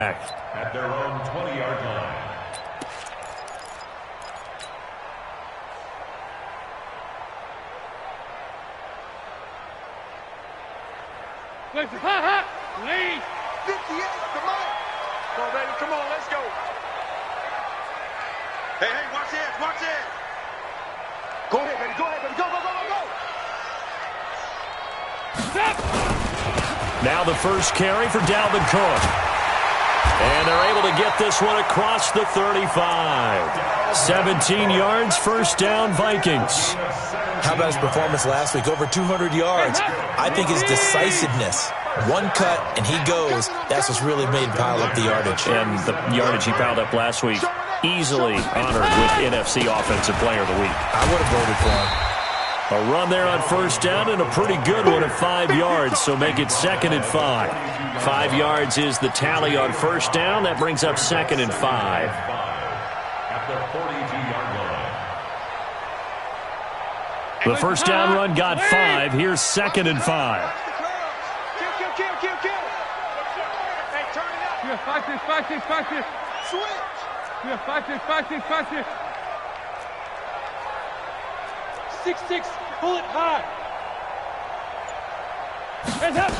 At their own 20-yard line. Lead. 58, come on. Come on, baby, come on, let's go. Hey, watch it, watch it. Go ahead, baby, go, go, go, go, go. Stop. Now the first carry for Dalvin Cook. And they're able to get this one across the 35. 17 yards, first down, Vikings. How about his performance last week? Over 200 yards. I think his decisiveness. One cut, and he goes. That's what's really made him pile up the yardage. And the yardage he piled up last week, easily honored with NFC Offensive Player of the Week. I would have voted for him. A run there on first down and a pretty good one at 5 yards, so make it 2nd and 5. 5 yards is the tally on first down. That brings up 2nd and 5. At the 42-yard line. The first down run got 5. Here's 2nd and 5. Kill. Hey, turn it up. Yeah, fight this. Switch. Yeah, fight this. 6-6, pull it high. Hands up.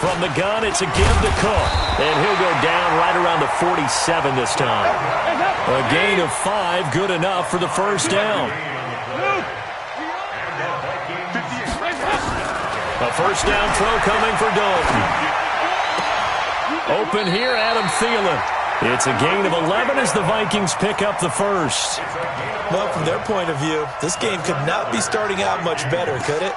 From the gun, it's a give to Cook. And he'll go down right around the 47 this time. A gain of 5, good enough for the first down. A first down throw coming for Dalton. Open here, Adam Thielen. It's a gain of 11 as the Vikings pick up the first. Well, from their point of view, this game could not be starting out much better, could it?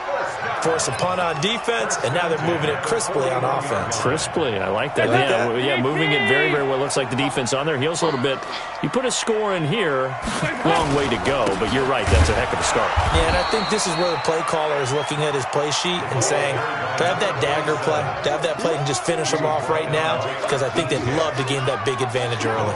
Force a punt on defense, and now they're moving it crisply on offense. Crisply, I like that. Yeah, moving it very, very well. Looks like the defense on their heels a little bit. You put a score in here, long way to go, but you're right, that's a heck of a start. Yeah, and I think this is where the play caller is looking at his play sheet and saying, to have that dagger play, to have that play and just finish them off right now, because I think they'd love to gain that big advantage early.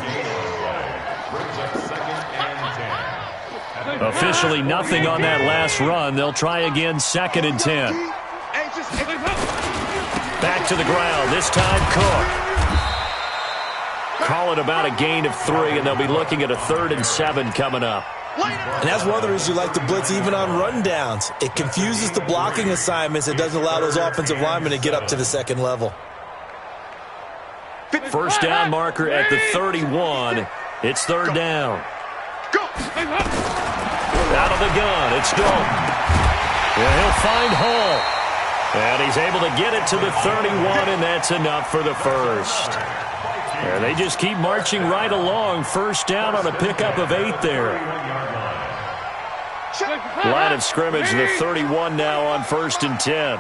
Officially nothing on that last run. They'll try again, 2nd and 10. Back to the ground, this time Cook. Call it about a gain of 3, and they'll be looking at a 3rd and 7 coming up. And that's one of the reasons you like to blitz even on rundowns. It confuses the blocking assignments. It doesn't allow those offensive linemen to get up to the second level. First down marker at the 31. It's 3rd down. Out of the gun, it's Dalton. Well, he'll find Hall. And he's able to get it to the 31, and that's enough for the first. And they just keep marching right along. First down on a pickup of 8 there. Line of scrimmage, the 31 now on 1st and 10.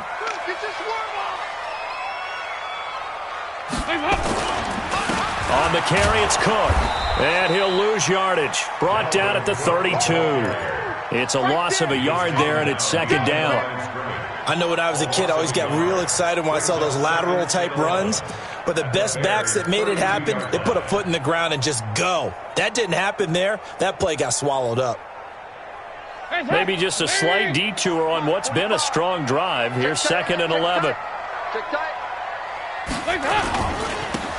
On the carry, it's Cook. And he'll lose yardage. Brought down at the 32. It's a loss of a yard there, and it's 2nd down. I know when I was a kid, I always got real excited when I saw those lateral-type runs. But the best backs that made it happen, they put a foot in the ground and just go. That didn't happen there. That play got swallowed up. Maybe just a slight detour on what's been a strong drive. Here's 2nd and 11.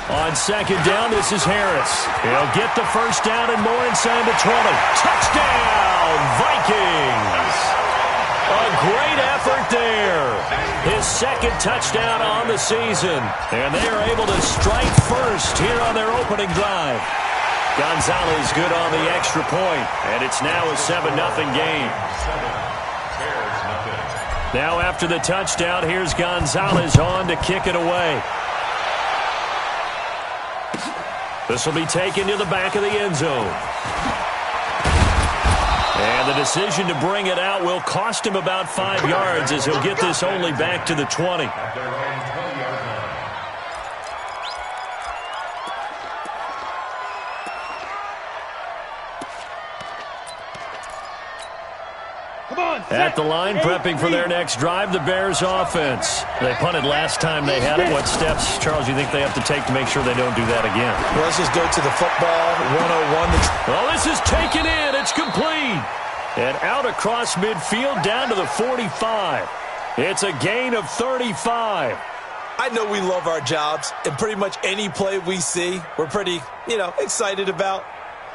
On 2nd down, this is Harris. He'll get the first down and more inside the 20. Touchdown, Vikings! A great effort there. His 2nd touchdown on the season. And they are able to strike first here on their opening drive. Gonzalez good on the extra point, and it's now a 7-0 game. Now after the touchdown, here's Gonzalez on to kick it away. This will be taken to the back of the end zone. And the decision to bring it out will cost him about 5 yards as he'll get this only back to the 20. At the line, prepping for their next drive, the Bears offense. They punted last time they had it. What steps, Charles, you think they have to take to make sure they don't do that again? Well, let's just go to the football 101. Well, this is taken in. It's complete. And out across midfield down to the 45. It's a gain of 35. I know we love our jobs, and pretty much any play we see, we're pretty, excited about.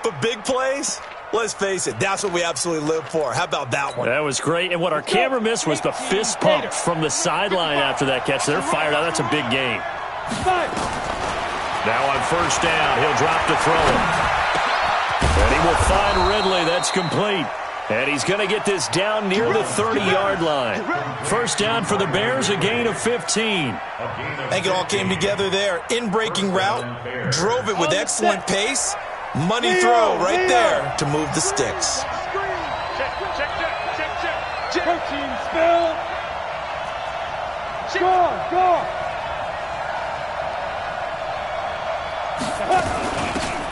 But big plays, let's face it, that's what we absolutely live for. How about that one? That was great. And what our camera missed was the fist pump from the sideline after that catch. They're fired out. That's a big game. Now on first down, he'll drop to throw it. And he will find Ridley. That's complete. And he's going to get this down near the 30-yard line. First down for the Bears, a gain of 15. I think it all came together there. In-breaking route, drove it with excellent pace. Money throw right there to move the sticks. Check. Protein spill. Go.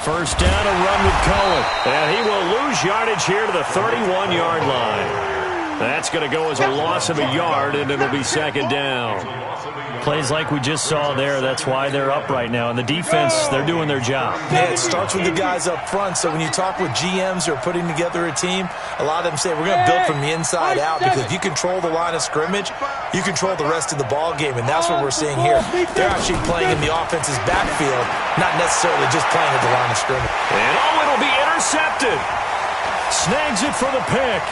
First down, a run with Cohen. And he will lose yardage here to the 31-yard line. That's going to go as a loss of a yard, and it'll be second down. Plays like we just saw there, that's why they're up right now. And the defense, they're doing their job. Yeah, it starts with the guys up front. So when you talk with GMs who are putting together a team, a lot of them say, we're going to build from the inside out, because if you control the line of scrimmage, you control the rest of the ball game, and that's what we're seeing here. They're actually playing in the offense's backfield, not necessarily just playing at the line of scrimmage. And it'll be intercepted. Snags it for the pick.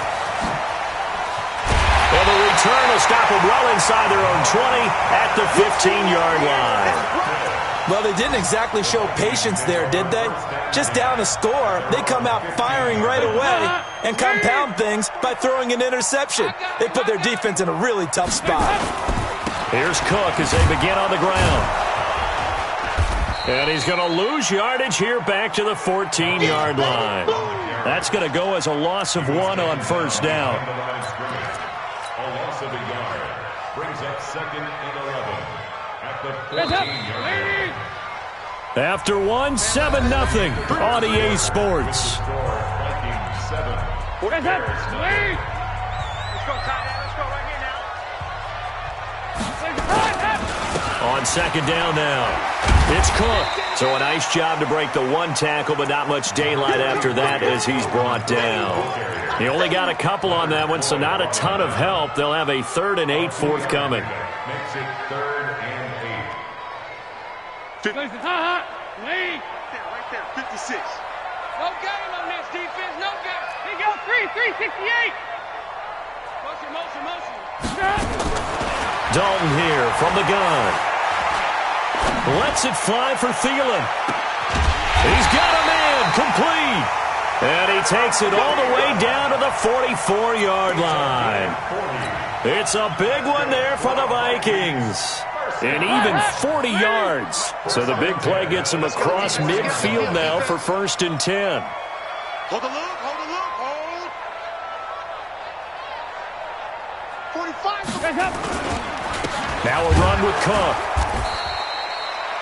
And the return will stop them well inside their own 20 at the 15-yard line. Well, they didn't exactly show patience there, did they? Just down a score, they come out firing right away and compound things by throwing an interception. They put their defense in a really tough spot. Here's Cook as they begin on the ground. And he's going to lose yardage here back to the 14-yard line. That's going to go as a loss of 1 on first down. Of a yard brings up second and 11 at the 14-yard line. After 1, 7-0 on EA Sports. Vikings 7. Let's go, Let's go right here now. On second down now, it's Cook. So a nice job to break the 1 tackle, but not much daylight after that as he's brought down. He only got a couple on that one, so not a ton of help. They'll have a 3rd and 8 forthcoming. Makes it 3rd and 8. Right there, 56. No game on this defense, no game. He goes 368. Motion. Dalton here from the gun. Lets it fly for Thielen. He's got a man, complete. And he takes it all the way down to the 44-yard line. It's a big one there for the Vikings. And even 40 yards. So the big play gets him across midfield now for 1st and 10. Hold. 45. Now a run with Cook.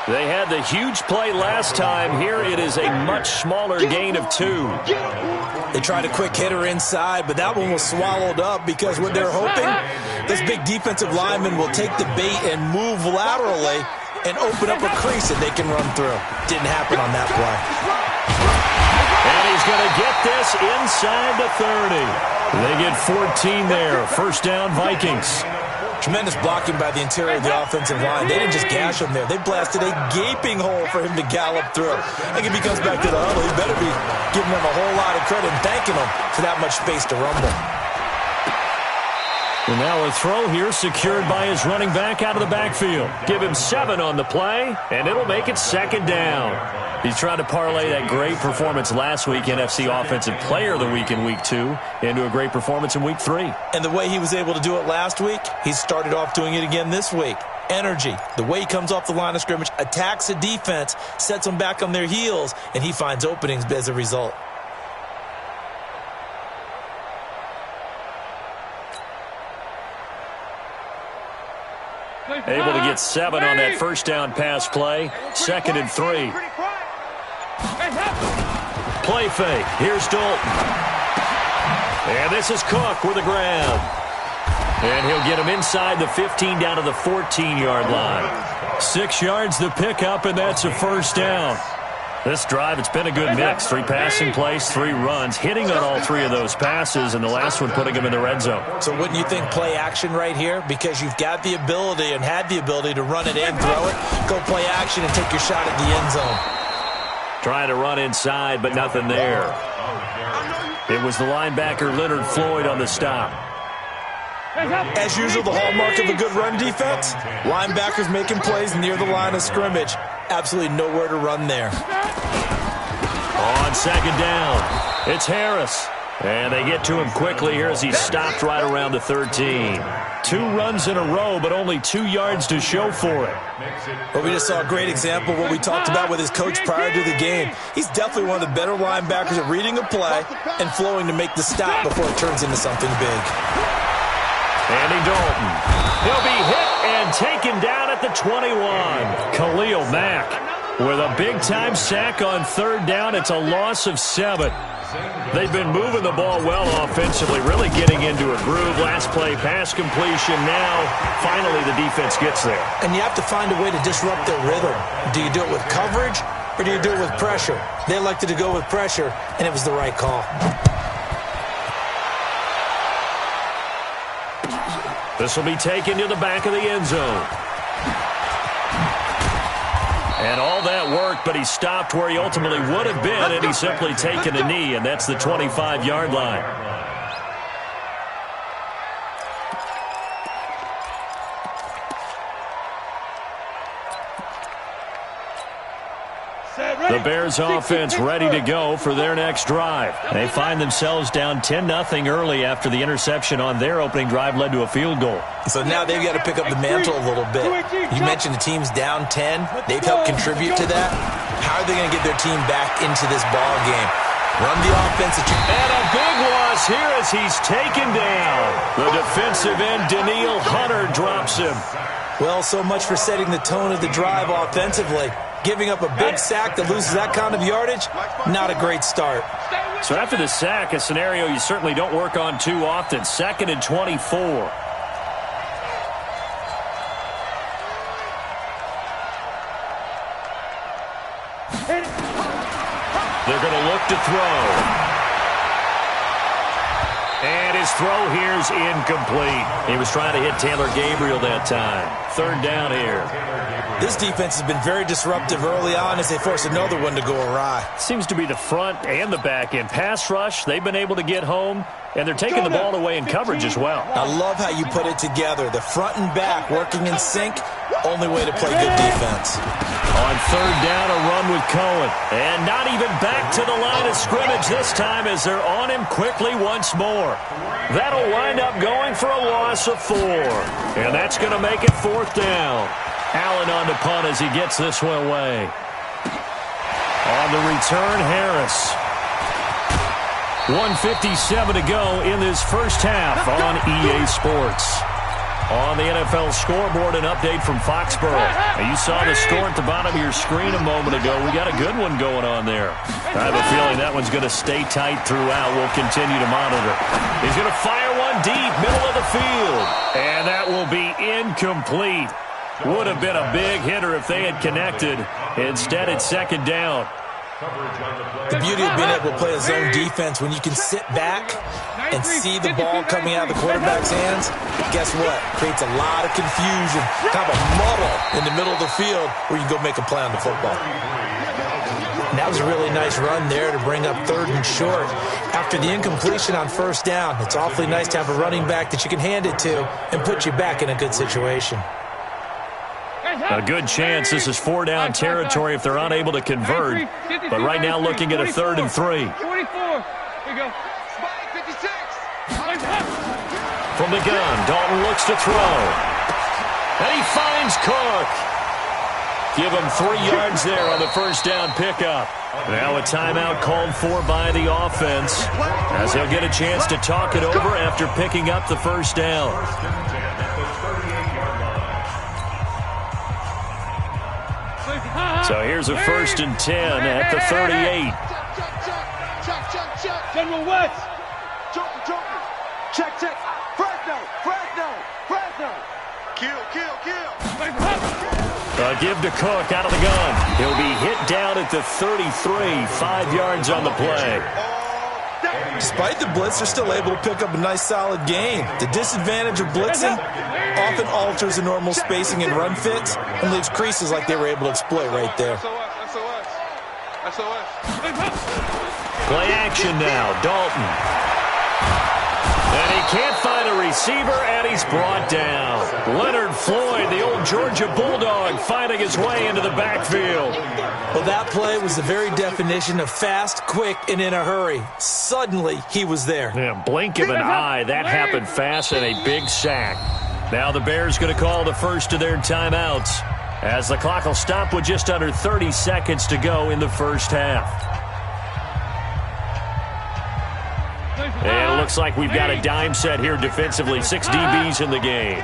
They had the huge play last time. Here it is a much smaller gain of 2. They tried a quick hitter inside, but that one was swallowed up because what they're hoping, this big defensive lineman will take the bait and move laterally and open up a crease that they can run through. Didn't happen on that play. And he's going to get this inside the 30. They get 14 there. First down, Vikings. Tremendous blocking by the interior of the offensive line. They didn't just gash him there. They blasted a gaping hole for him to gallop through. I think if he comes back to the huddle, he better be giving them a whole lot of credit and thanking them for that much space to rumble. And now a throw here secured by his running back out of the backfield. Give him 7 on the play, and it'll make it second down. He's trying to parlay that great performance last week, NFC Offensive Player of the Week in Week 2, into a great performance in Week 3. And the way he was able to do it last week, he started off doing it again this week. Energy, the way he comes off the line of scrimmage, attacks the defense, sets them back on their heels, and he finds openings as a result. Able to get 7 on that first down pass play. 2nd and 3. Play fake. Here's Dalton. And this is Cook with a grab. And he'll get him inside the 15 down to the 14-yard line. 6 yards the pickup, and that's a first down. This drive, it's been a good mix. 3 passing plays, 3 runs, hitting on all 3 of those passes, and the last one putting him in the red zone. So wouldn't you think play action right here? Because you've got the ability and had the ability to run it in, throw it, go play action, and take your shot at the end zone. Trying to run inside, but nothing there. It was the linebacker Leonard Floyd on the stop. As usual, the hallmark of a good run defense, linebackers making plays near the line of scrimmage. Absolutely nowhere to run there. On second down, it's Harris. And they get to him quickly here as he's stopped right around the 13. 2 runs in a row, but only 2 yards to show for it. Well, we just saw a great example of what we talked about with his coach prior to the game. He's definitely one of the better linebackers at reading a play and flowing to make the stop before it turns into something big. Andy Dalton. He'll be hit and taken down at the 21. Khalil Mack with a big-time sack on 3rd down. It's a loss of 7. They've been moving the ball well offensively, really getting into a groove. Last play, pass completion. Now, finally, the defense gets there. And you have to find a way to disrupt their rhythm. Do you do it with coverage, or do you do it with pressure? They elected to go with pressure, and it was the right call. This will be taken to the back of the end zone. And all that work, but he stopped where he ultimately would have been, and he's simply taken a knee, and that's the 25-yard line. The Bears offense ready to go for their next drive. They find themselves down 10-0 early after the interception on their opening drive led to a field goal. So now they've got to pick up the mantle a little bit. You mentioned the team's down 10. They've helped contribute to that. How are they going to get their team back into this ball game? Run the offense. And a big loss here as he's taken down. The defensive end, Daniil Hunter, drops him. Well, so much for setting the tone of the drive offensively. Giving up a big sack that loses that kind of yardage, not a great start. So after the sack, a scenario you certainly don't work on too often. 2nd and 24. They're going to look to throw. And his throw here's incomplete. He was trying to hit Taylor Gabriel that time. 3rd down here. This defense has been very disruptive early on as they force another one to go awry. Seems to be the front and the back end. Pass rush, they've been able to get home, and they're taking the ball away in coverage as well. I love how you put it together. The front and back working in sync, only way to play good defense. On 3rd down, a run with Cohen. And not even back to the line of scrimmage this time as they're on him quickly once more. That'll wind up going for a loss of 4. And that's going to make it 4th down. Allen on the punt as he gets this one away. On the return, Harris. 1:57 to go in this first half on EA Sports. On the NFL scoreboard, an update from Foxborough. Now, you saw the score at the bottom of your screen a moment ago. We got a good one going on there. I have a feeling that one's going to stay tight throughout. We'll continue to monitor. He's going to fire one deep, middle of the field. And that will be incomplete. Would have been a big hitter if they had connected. Instead, it's 2nd down. The beauty of being able to play a zone defense when you can sit back and see the ball coming out of the quarterback's hands, guess what? Creates a lot of confusion, kind of a muddle in the middle of the field where you can go make a play on the football. And that was a really nice run there to bring up 3rd and short. After the incompletion on 1st down, it's awfully nice to have a running back that you can hand it to and put you back in a good situation. A good chance this is 4-down territory if they're unable to convert. But right now looking at a 3rd and 3. 24. Here we go. 56. From the gun, Dalton looks to throw. And he finds Cook. Give him 3 yards there on the 1st down pickup. Now a timeout called for by the offense as he'll get a chance to talk it over after picking up the 1st down. So here's a 1st and 10 at the 38. Check. General West. Joker. Check. Fresno. Kill. Give to Cook out of the gun. He'll be hit down at the 33, 5 yards on the play. Despite the blitz, they're still able to pick up a nice, solid gain. The disadvantage of blitzing often alters the normal spacing and run fits and leaves creases like they were able to exploit right there. Play action now, Dalton. And he can't find a receiver, and he's brought down. Leonard Floyd, the old Georgia Bulldog, finding his way into the backfield. Well, that play was the very definition of fast, quick, and in a hurry. Suddenly, he was there. Yeah, blink of an eye. That happened fast and a big sack. Now the Bears going to call the first of their timeouts as the clock will stop with just under 30 seconds to go in the first half. And it looks like we've got a dime set here defensively. 6 DBs in the game.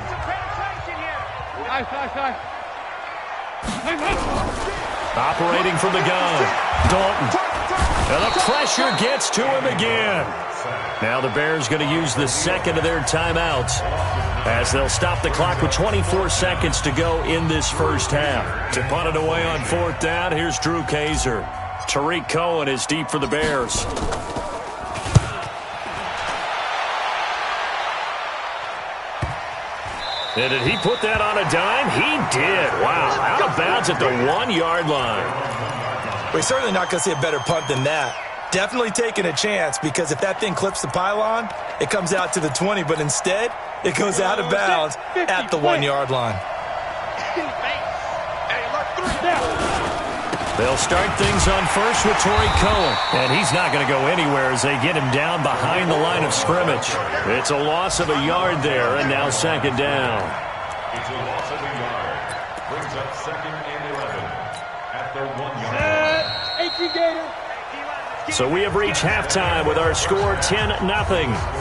Operating from the gun, Dalton. And the pressure gets to him again. Now the Bears going to use the second of their timeouts as they'll stop the clock with 24 seconds to go in this first half. To punt it away on 4th down, here's Drew Kaiser. Tariq Cohen is deep for the Bears. And did he put that on a dime? He did. Wow. Out of bounds at the 1-yard line. We're certainly not going to see a better punt than that. Definitely taking a chance, because if that thing clips the pylon, it comes out to the 20, but instead, it goes out of bounds at the 1-yard line. They'll start things on first with Torrey Cohen. And he's not going to go anywhere as they get him down behind the line of scrimmage. It's a loss of a yard there, and now second down. It's a loss of a yard. Brings up 2nd and 11 at the 1-yard line. So we have reached halftime with our score 10-0.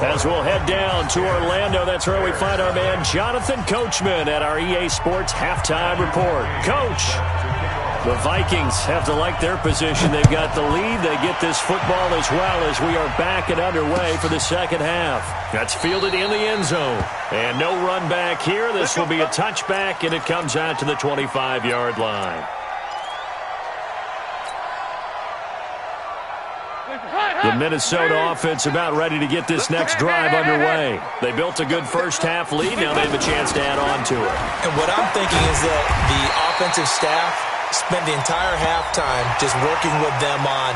As we'll head down to Orlando, that's where we find our man Jonathan Coachman at our EA Sports Halftime Report. Coach, the Vikings have to like their position. They've got the lead. They get this football as well as we are back and underway for the second half. That's fielded in the end zone. And no run back here. This will be a touchback, and it comes out to the 25-yard line. The Minnesota offense about ready to get this next drive underway. They built a good first half lead. Now they have a chance to add on to it. And what I'm thinking is that the offensive staff spent the entire halftime just working with them on,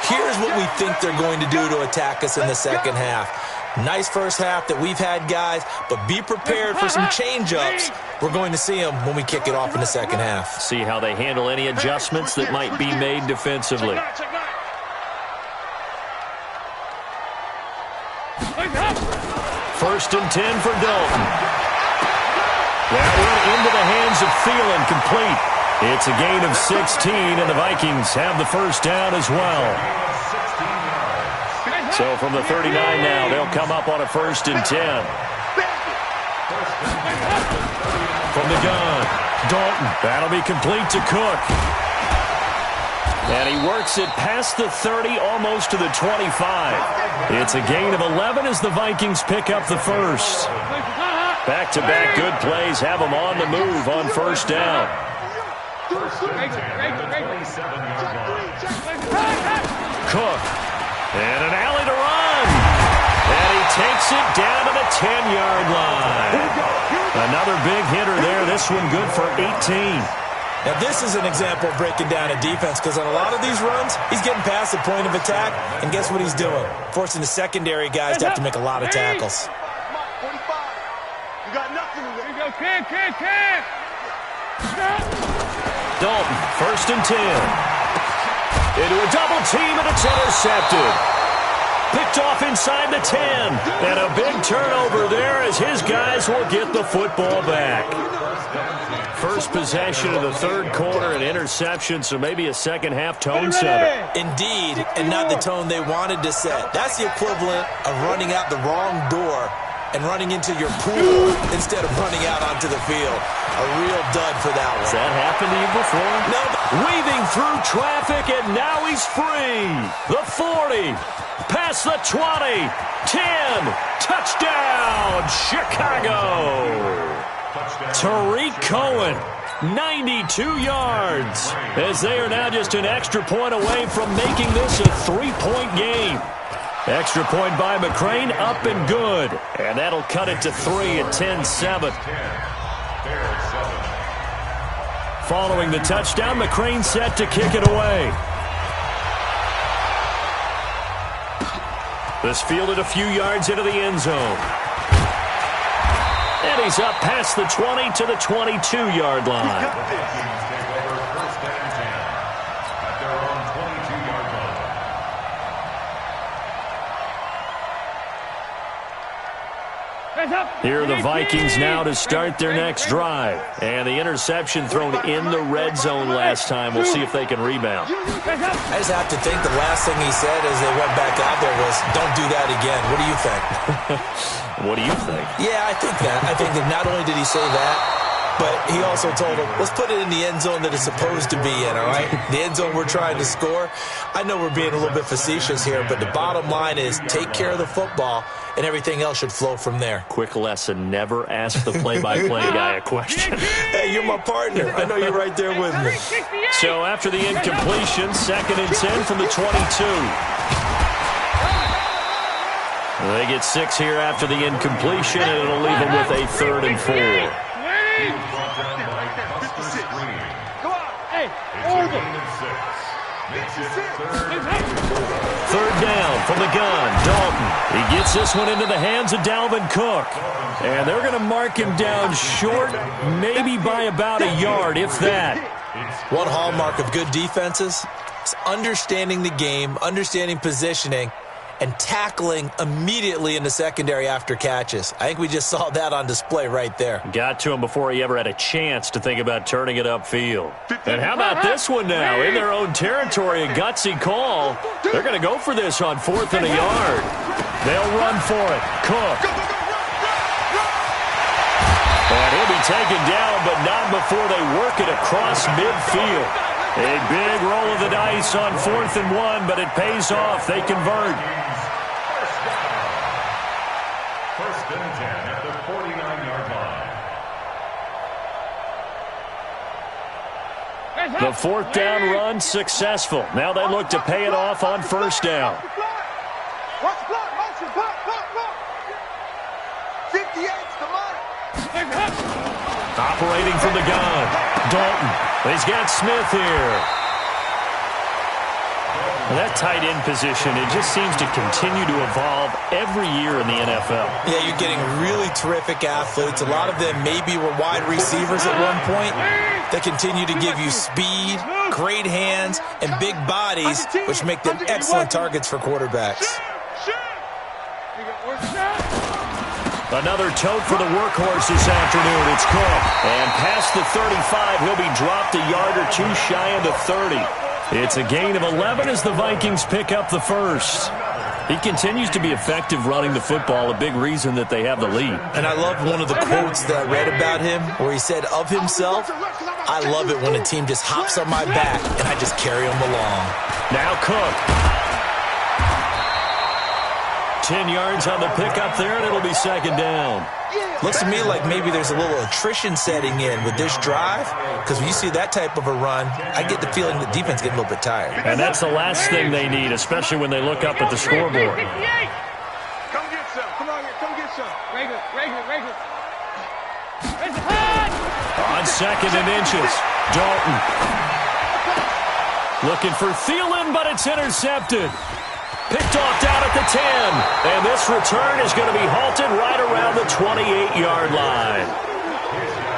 here's what we think they're going to do to attack us in the second half. Nice first half that we've had, guys, but be prepared for some change-ups. We're going to see them when we kick it off in the second half. See how they handle any adjustments that might be made defensively. First and 10 for Dalton. That went into the hands of Thielen, complete. It's a gain of 16, and the Vikings have the first down as well. So from the 39 now, they'll come up on a first and 10. From the gun, Dalton. That'll be complete to Cook. And he works it past the 30, almost to the 25. It's a gain of 11 as the Vikings pick up the first. Back-to-back good plays have them on the move on first down. Cook. And an alley to run. And he takes it down to the 10-yard line. Another big hitter there. This one good for 18. Now, this is an example of breaking down a defense, because on a lot of these runs, he's getting past the point of attack, and guess what he's doing? Forcing the secondary guys to have to make a lot of tackles. 45. You got nothing to do. Dalton, first and 10. Into a double team, and it's intercepted. Picked off inside the 10. And a big turnover there as his guys will get the football back. First possession of the third quarter, an interception, so maybe a second-half tone setter. Indeed, and not the tone they wanted to set. That's the equivalent of running out the wrong door and running into your pool instead of running out onto the field. A real dud for that one. Has that happened to you before? No. Weaving through traffic, and now he's free. The 40, past the 20, 10, touchdown, Chicago. Tariq Cohen 92 yards, as they are now just an extra point away from making this a 3-point game. Extra point by McCrane, up and good. And that'll cut it to 3 at 10-7. Following the touchdown, McCrane set to kick it away. This fielded a few yards into the end zone. And he's up past the 20 to the 22-yard line. Here are the Vikings now to start their next drive. And the interception thrown in the red zone last time. We'll see if they can rebound. I just have to think the last thing he said as they went back out there was, don't do that again. What do you think? What do you think? Yeah, I think that. I think that not only did he say that, but he also told him, let's put it in the end zone that it's supposed to be in, all right? The end zone we're trying to score. I know we're being a little bit facetious here, but the bottom line is take care of the football, and everything else should flow from there. Quick lesson, never ask the play-by-play guy a question. Hey, you're my partner. I know you're right there with me. So after the incompletion, 2nd and 10 from the 22. They get 6 here after the incompletion, and it'll leave them with a 3rd and 4. Third down from the gun, Dalton. He gets this one into the hands of Dalvin Cook. And they're going to mark him down short, maybe by about a yard, if that. One hallmark of good defenses is understanding the game, understanding positioning, and tackling immediately in the secondary after catches. I think we just saw that on display right there. Got to him before he ever had a chance to think about turning it upfield. And how about this one now? In their own territory, a gutsy call. They're going to go for this on 4th and a yard. They'll run for it. Cook. And he'll be taken down, but not before they work it across midfield. A big roll of the dice on 4th and 1, but it pays off. They convert. First and 10 at the 49-yard line. The 4th down run successful. Now they look to pay it off on 1st down. Operating from the gun, Dalton. He's got Smith here. Well, that tight end position, it just seems to continue to evolve every year in the NFL. Yeah, you're getting really terrific athletes. A lot of them maybe were wide receivers at one point. They continue to give you speed, great hands, and big bodies, which make them excellent targets for quarterbacks. Another tote for the workhorse this afternoon. It's Cook. And past the 35, he'll be dropped a yard or two shy of the 30. It's a gain of 11 as the Vikings pick up the first. He continues to be effective running the football, a big reason that they have the lead. And I love one of the quotes that I read about him where he said of himself, I love it when a team just hops on my back and I just carry them along. Now Cook. 10 yards on the pickup there, and it'll be 2nd down. Looks to me like maybe there's a little attrition setting in with this drive, because when you see that type of a run, I get the feeling the defense getting a little bit tired. And that's the last thing they need, especially when they look up at the scoreboard. Come get some. Come on here. Come get some. Regular. On 2nd and inches, Dalton. Looking for Thielen, but it's intercepted. Picked off down at the 10. And this return is going to be halted right around the 28-yard line.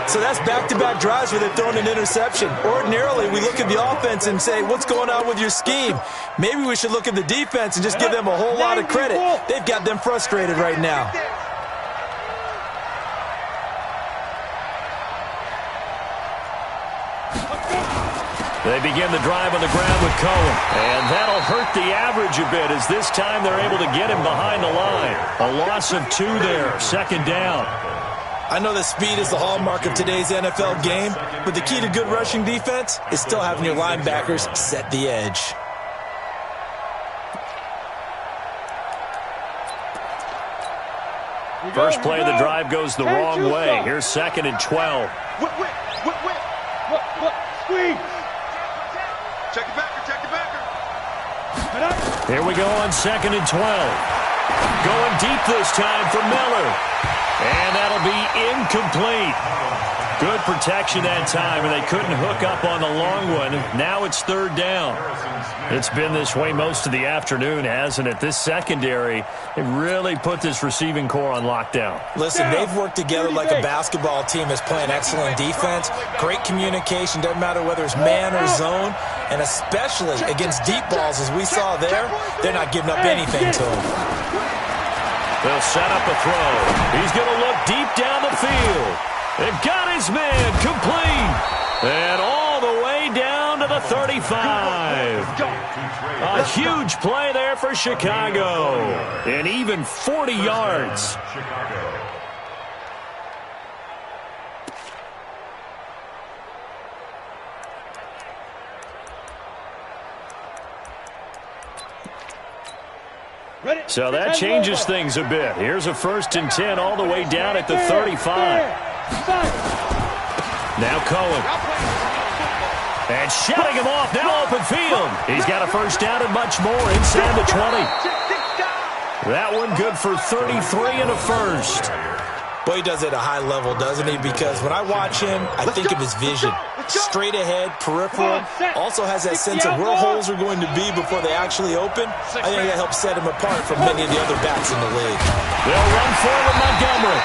So that's back-to-back drives where they've thrown an interception. Ordinarily, we look at the offense and say, what's going on with your scheme? Maybe we should look at the defense and just give them a whole lot of credit. They've got them frustrated right now. They begin the drive on the ground with Cohen. And that'll hurt the average a bit as this time they're able to get him behind the line. A loss of 2 there, 2nd down. I know that speed is the hallmark of today's NFL game, but the key to good rushing defense is still having your linebackers set the edge. First play of the drive goes the wrong way. Here's 2nd and 12. Check it backer, check it backer. Here we go on 2nd and 12. Going deep this time for Miller. And that'll be incomplete. Good protection that time, and they couldn't hook up on the long one. Now it's 3rd down. It's been this way most of the afternoon, hasn't it? This secondary, they really put this receiving core on lockdown. Listen, they've worked together like a basketball team is playing excellent defense. Great communication, doesn't matter whether it's man or zone, and especially against deep balls as we saw there, they're not giving up anything to them. They'll set up a throw. He's going to look deep down the field. They've got his man complete. And all the way down to the 35. A huge play there for Chicago. And even 40 yards. So that changes things a bit. Here's a 1st and 10 all the way down at the 35. Now Cohen. And shutting him off. Now open field. He's got a 1st down and much more inside the 20. That one good for 33 and a 1st. Boy, he does it at a high level, doesn't he? Because when I watch him, I think of his vision. Straight ahead, peripheral. Also has that sense of where holes are going to be before they actually open. I think that helps set him apart from many of the other backs in the league. They'll run for it with Montgomery.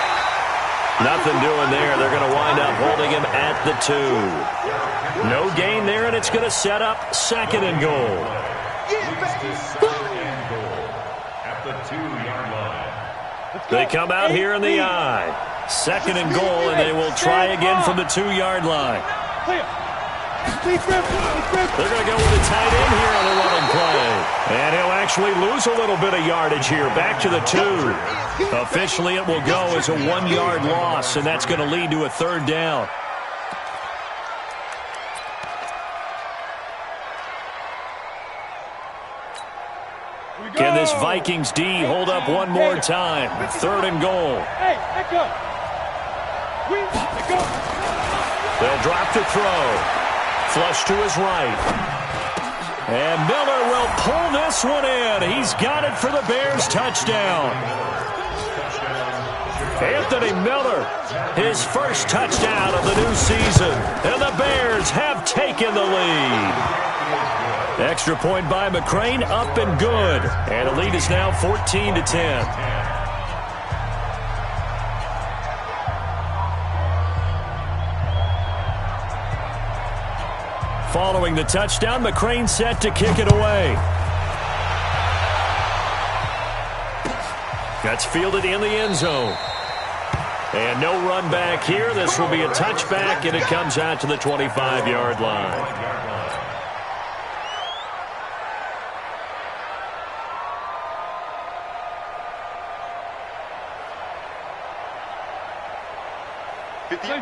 Nothing doing there. They're going to wind up holding him at the 2. No gain there, and it's going to set up 2nd and goal. At the 2-yard line. They come out here in the eye. 2nd and goal, and they will try again from the 2-yard line. They're going to go with a tight end here on the running play. And he'll actually lose a little bit of yardage here. Back to the 2. Officially, it will go as a 1-yard loss, and that's going to lead to a 3rd down. Can this Vikings D hold up one more time? 3rd and goal. They'll drop to throw. Flush to his right. And Miller will pull this one in. He's got it for the Bears touchdown. Anthony Miller, his 1st touchdown of the new season. And the Bears have taken the lead. Extra point by McCrane, up and good. And the lead is now 14-10. Following the touchdown, McCrane set to kick it away. That's fielded in the end zone. And no run back here. This will be a touchback, and it comes out to the 25-yard line.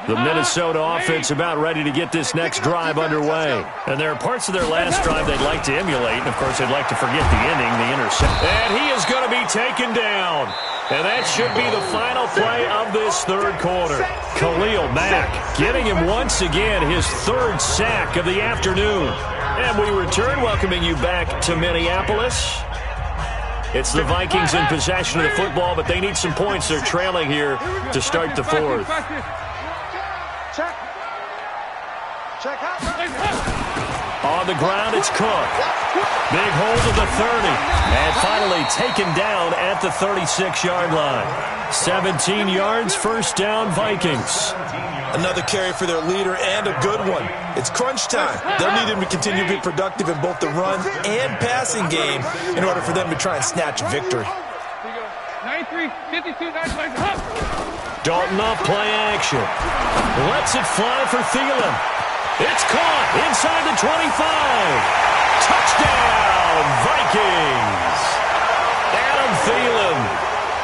The Minnesota offense about ready to get this next drive underway. And there are parts of their last drive they'd like to emulate. And, of course, they'd like to forget the ending, the interception. And he is going to be taken down. And that should be the final play of this 3rd quarter. Khalil Mack getting him once again his 3rd sack of the afternoon. And we return, welcoming you back to Minneapolis. It's the Vikings in possession of the football, but they need some points. They're trailing here to start the 4th. On the ground, it's Cook. Big hold of the 30. And finally taken down at the 36-yard line. 17 yards, 1st down, Vikings. Another carry for their leader and a good one. It's crunch time. They'll need him to continue to be productive in both the run and passing game in order for them to try and snatch a victory. 93, 52, 95, Dalton off play action. Lets it fly for Thielen. It's caught inside the 25. Touchdown, Vikings. Adam Thielen,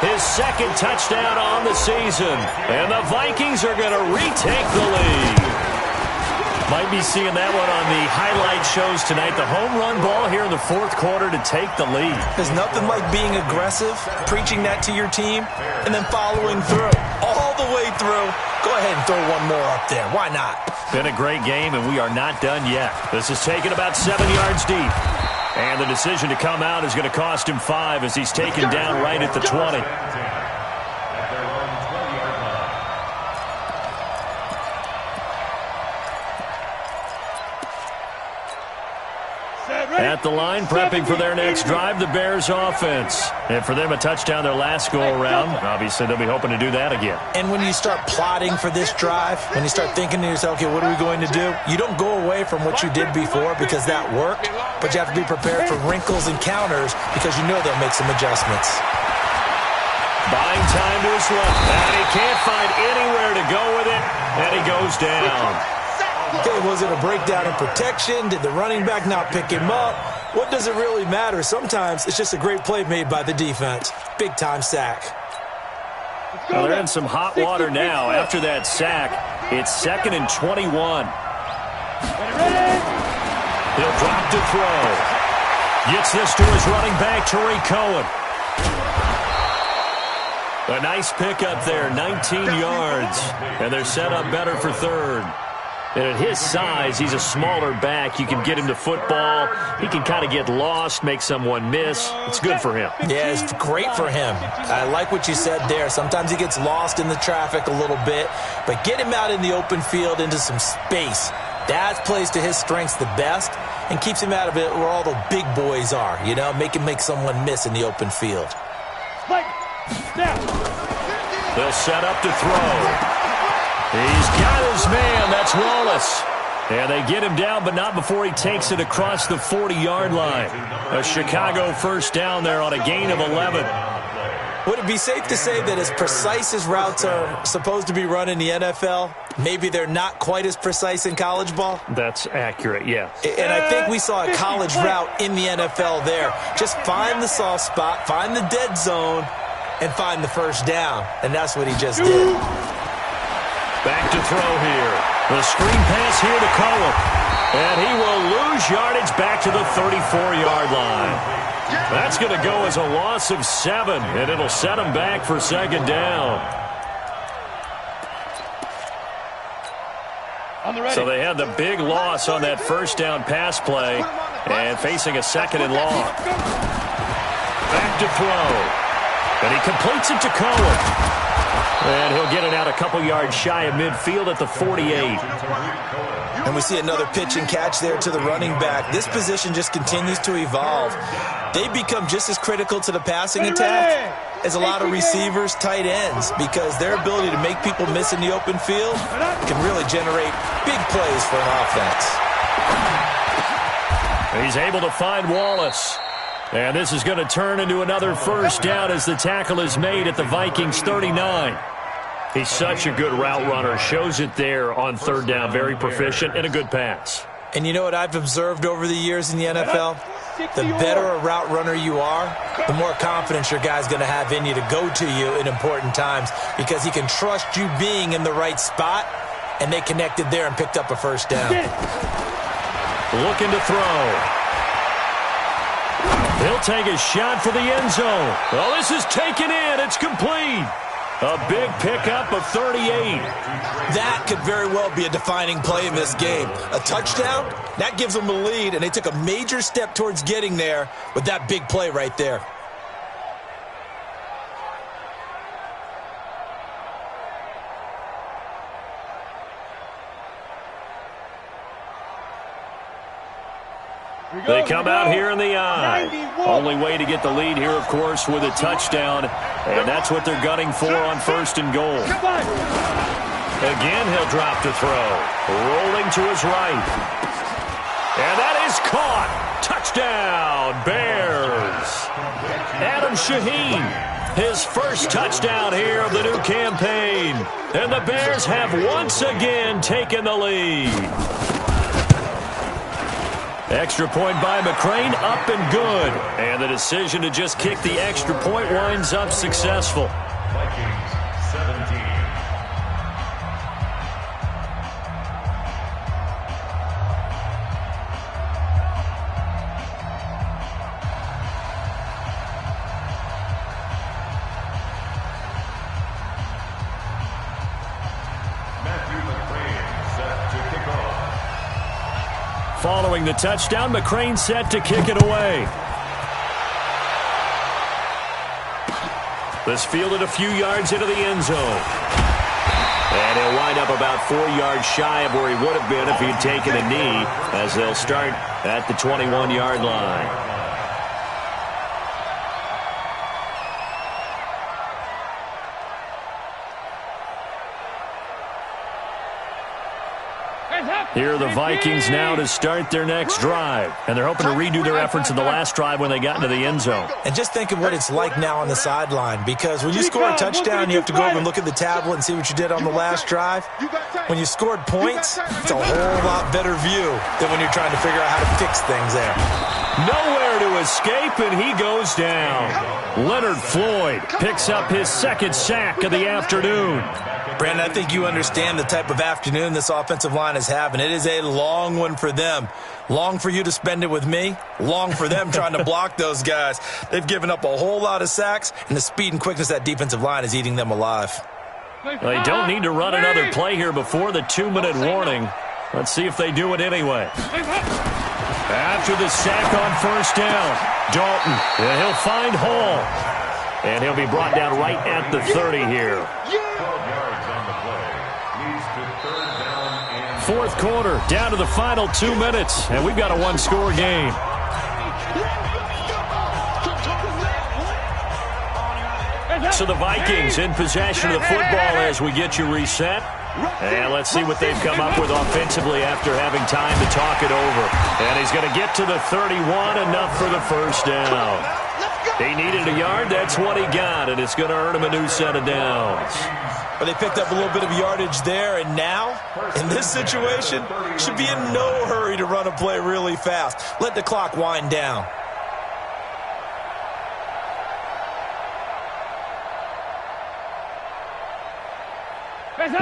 his 2nd touchdown on the season. And the Vikings are going to retake the lead. Might be seeing that one on the highlight shows tonight. The home run ball here in the 4th quarter to take the lead. There's nothing like being aggressive, preaching that to your team, and then following through all the way through. Go ahead and throw one more up there. Why not? Been a great game, and we are not done yet. This is taken about 7 yards deep. And the decision to come out is going to cost him 5 as he's taken down right at the 20. At the line, prepping for their next drive, the Bears offense. And for them, a touchdown their last go-around. Obviously, they'll be hoping to do that again. And when you start plotting for this drive, when you start thinking to yourself, okay, what are we going to do? You don't go away from what you did before because that worked, but you have to be prepared for wrinkles and counters because you know they'll make some adjustments. Buying time to his left, and he can't find anywhere to go with it, and he goes down. Okay, was it a breakdown in protection? Did the running back not pick him up? What does it really matter? Sometimes it's just a great play made by the defense. Big-time sack. Well, they're in some hot water now. After that sack, it's 2nd and 21. He'll drop to throw. Gets this to his running back, Tariq Cohen. A nice pickup there, 19 yards. And they're set up better for 3rd. And at his size, he's a smaller back. You can get him to football. He can kind of get lost, make someone miss. It's good for him. Yeah, it's great for him. I like what you said there. Sometimes he gets lost in the traffic a little bit. But get him out in the open field into some space. That plays to his strengths the best and keeps him out of it where all the big boys are. You know, make him make someone miss in the open field. They'll set up to throw. He's got his man. That's Wallace. And they get him down, but not before he takes it across the 40-yard line. A Chicago first down there on a gain of 11. Would it be safe to say that as precise as routes are supposed to be run in the NFL, maybe they're not quite as precise in college ball? That's accurate, yeah. And I think we saw a college route in the NFL there. Just find the soft spot, find the dead zone, and find the first down. And that's what he just did. Back to throw here. The screen pass here to Cohen. And he will lose yardage back to the 34-yard line. That's going to go as a loss of 7, and it'll set him back for 2nd down. So they had the big loss on that first down pass play and facing a 2nd and long. Back to throw. And he completes it to Cohen. And he'll get it out a couple yards shy of midfield at the 48. And we see another pitch and catch there to the running back. This position just continues to evolve. They become just as critical to the passing attack as a lot of receivers, tight ends, because their ability to make people miss in the open field can really generate big plays for an offense. He's able to find Wallace. And this is going to turn into another first down as the tackle is made at the Vikings 39. He's such a good route runner. Shows it there on 3rd down. Very proficient and a good pass. And you know what I've observed over the years in the NFL? The better a route runner you are, the more confidence your guy's going to have in you to go to you in important times because he can trust you being in the right spot, and they connected there and picked up a first down. Looking to throw. He'll take a shot for the end zone. Well, this is taken in. It's complete. A big pickup of 38. That could very well be a defining play in this game. A touchdown, that gives them a lead, and they took a major step towards getting there with that big play right there. They come out here in the eye. Only way to get the lead here, of course, with a touchdown. And that's what they're gunning for on 1st and goal. Again, he'll drop to throw. Rolling to his right. And that is caught. Touchdown, Bears. Adam Shaheen, his first touchdown here of the new campaign. And the Bears have once again taken the lead. Extra point by McCrane, up and good. And the decision to just kick the extra point winds up successful. Vikings 17. Following the touchdown, McCrane set to kick it away. This fielded a few yards into the end zone. And he'll wind up about 4 yards shy of where he would have been if he'd taken a knee, as they'll start at the 21-yard line. Here are the Vikings now to start their next drive. And they're hoping to redo their efforts in the last drive when they got into the end zone. And just think of what it's like now on the sideline, because when you score a touchdown, you have to go over and look at the tablet and see what you did on the last drive. When you scored points, it's a whole lot better view than when you're trying to figure out how to fix things there. Nowhere to escape, and he goes down. Leonard Floyd picks up his second sack of the afternoon. Brandon, I think you understand the type of afternoon this offensive line is having. It is a long one for them. Long for you to spend it with me. Long for them trying to block those guys. They've given up a whole lot of sacks, and the speed and quickness of that defensive line is eating them alive. They don't need to run another play here before the 2-minute warning. Let's see if they do it anyway. After the sack on first down, Dalton, and he'll find Hall. And he'll be brought down right at the 30 here. Fourth quarter, down to the final 2 minutes, and we've got a one-score game. So the Vikings in possession of the football as we get you reset. And let's see what they've come up with offensively after having time to talk it over. And he's going to get to the 31, enough for the first down. He needed a yard, that's what he got, and it's going to earn him a new set of downs. But they picked up a little bit of yardage there, and now, in this situation, should be in no hurry to run a play really fast. Let the clock wind down.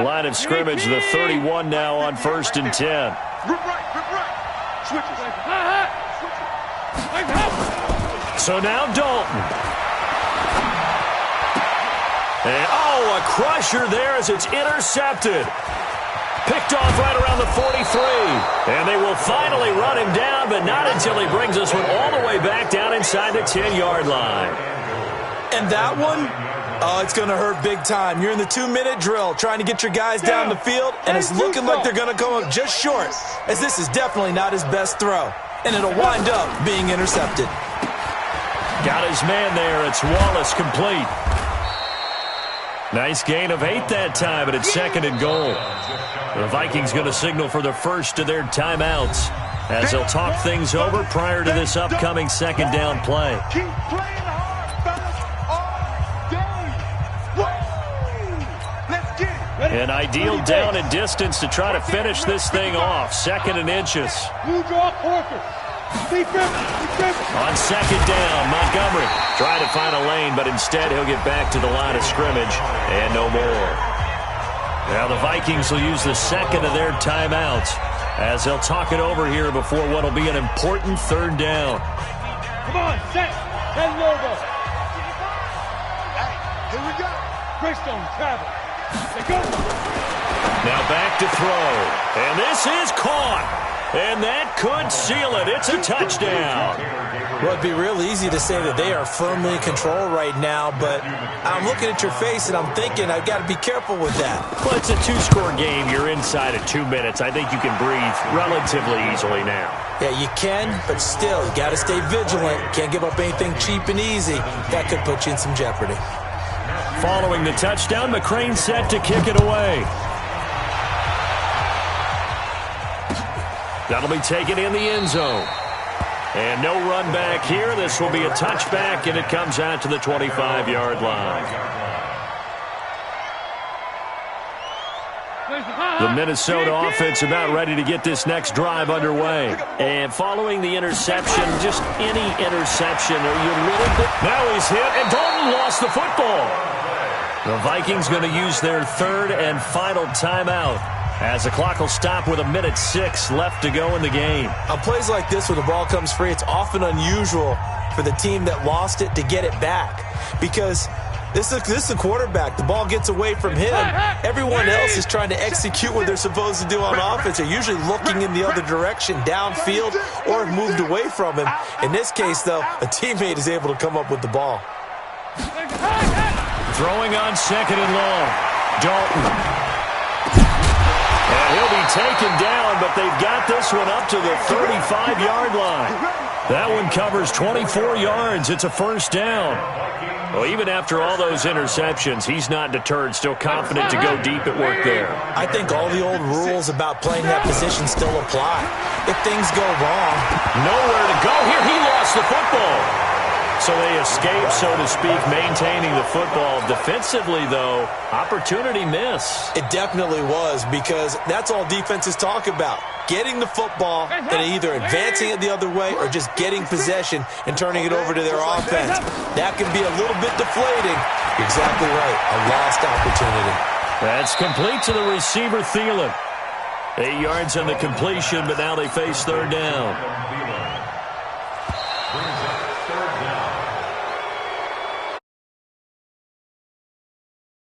Line of scrimmage, the 31 now on 1st and 10. So now Dalton. And, a crusher there as it's intercepted. Picked off right around the 43. And they will finally run him down, but not until he brings this one all the way back down inside the 10-yard line. And that one, it's going to hurt big time. You're in the 2-minute drill trying to get your guys down the field, and it's looking like they're going to come up just short, as this is definitely not his best throw. And it'll wind up being intercepted. Got his man there. It's Wallace complete. Nice gain of 8 that time, but it's 2nd and goal. The Vikings going to signal for the first of their timeouts as they'll talk things over prior to this upcoming 2nd down play. Keep playing hard all day. Let's get it. An ideal down and distance to try to finish this thing off. 2nd and inches. You draw Parker. On 2nd down, Montgomery trying to find a lane, but instead he'll get back to the line of scrimmage and no more. Now the Vikings will use the 2nd of their timeouts as they'll talk it over here before what will be an important 3rd down. Come on, set. Head over. Hey, here we go. Greystone, travel. They go. Now back to throw. And this is caught. And that could seal it. It's a touchdown. Well, it'd be real easy to say that they are firmly in control right now, but I'm looking at your face and I'm thinking I've got to be careful with that. Well, it's a 2-score game. You're inside of 2 minutes. I think you can breathe relatively easily now. Yeah, you can, but still, you got to stay vigilant. Can't give up anything cheap and easy. That could put you in some jeopardy. Following the touchdown, McCrane set to kick it away. That'll be taken in the end zone. And no run back here. This will be a touchback, and it comes out to the 25-yard line. The Minnesota offense about ready to get this next drive underway. And following the interception, just any interception, are you a little bit... Now he's hit, and Dalton lost the football. The Vikings going to use their 3rd and final timeout, as the clock will stop with 1:06 left to go in the game. On plays like this where the ball comes free, it's often unusual for the team that lost it to get it back, because This is a quarterback. The ball gets away from him. Everyone else is trying to execute what they're supposed to do on offense. They're usually looking in the other direction, downfield, or moved away from him. In this case, though, a teammate is able to come up with the ball. Throwing on 2nd and long. Dalton. And he'll be taken down, but they've got this one up to the 35-yard line. That one covers 24 yards. It's a first down. Well, even after all those interceptions, he's not deterred, still confident to go deep at work there. I think all the old rules about playing that position still apply. If things go wrong, nowhere to go here. He lost the football. So they escape, so to speak, maintaining the football. Defensively, though, opportunity miss. It definitely was, because that's all defenses talk about. Getting the football and either advancing it the other way or just getting possession and turning it over to their offense. That can be a little bit deflating. Exactly right. A lost opportunity. That's complete to the receiver, Thielen. 8 yards on the completion, but now they face third down.